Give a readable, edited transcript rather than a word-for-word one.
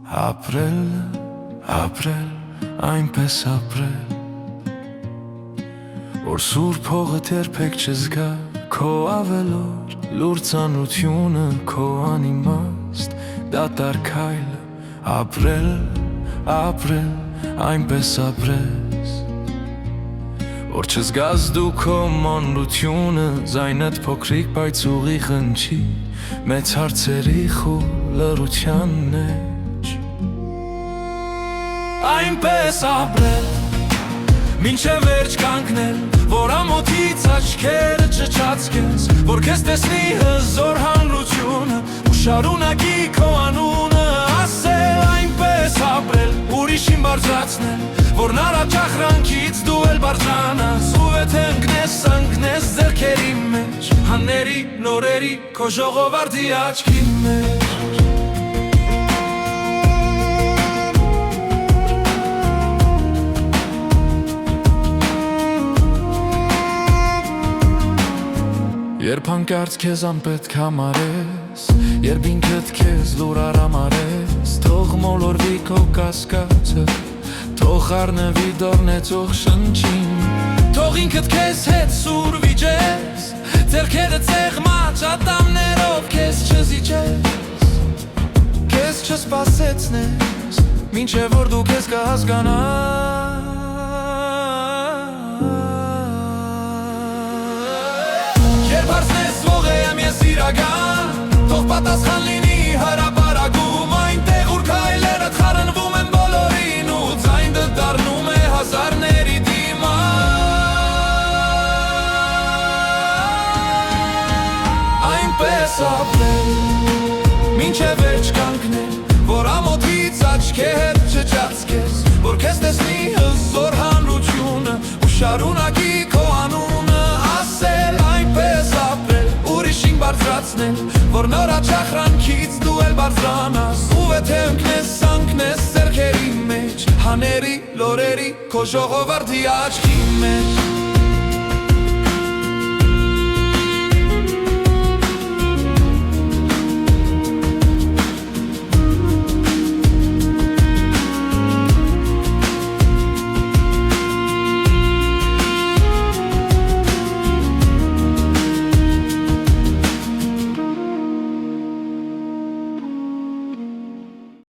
Ապրել, ապրել, այնպես ապրել, որ սուրբ հողդ երբեք չզգա քո ավելոր, լուր ծանրությունը քո անիմաստ դատարկ քայլը, ապրել, ապրել, այնպես ապրես, որ չզգաս դու քո մանրությունը, զայնդ փոքրիկ բայց ուղիղ հնչի մեծ հարցերի խուլ լռության մեջ, այնպես ապրել, մինչև վերջ կանգնել, որ ամոթից աչքերը չչացկես, որ քեզ տեսնի հզոր հանրությունը ու շարունակի քո անունը ասել, այնպես ապրել, ուրիշին բարձրացնել, որն առաջախրանքից դու էլ բարձրանաս ու եթե ընկնես ձեռքերի մեջ, հաների նորերի քո ժողովարդի աչքի մեջ, երբ հանկարծ քեզ անպետք համարես, երբ ինքդ քեզ լուր արամարես, թող մոլորվի քո կասկածը, թող առնվի դառնեցող շնչին, թող ինքդ քեզ հետ սուր վիճես, ձեռքերը ծեղմած ատամներով քեզ չզիջես, քեզ չսպասեցնես, մինչև որ դու քեզ կհասկանաս, երբ հարցնես ող եմ ես իրական, թող պատասխան լինի հրապարակում, այնտեղ ուր քայլերդ խառնվում են բոլորին ու ձայնը դառնում է հազարների դիմաց, այնպես ապրել, մինչև վերջ կանգնել, որ ամոթից աչքեր չճացկես, որ քեզ տեսնի հզոր հանրությունը ու շարունակի քո անունը ասել, այնպես ապրել, ուրիշին բարձրացնել, որ նոր աչախրանքից դու էլ բարձրանաս ու եթե ընկնես ձեռքերի մեջ, հաների լորերի քո ժողովարդի աչքի մեջ,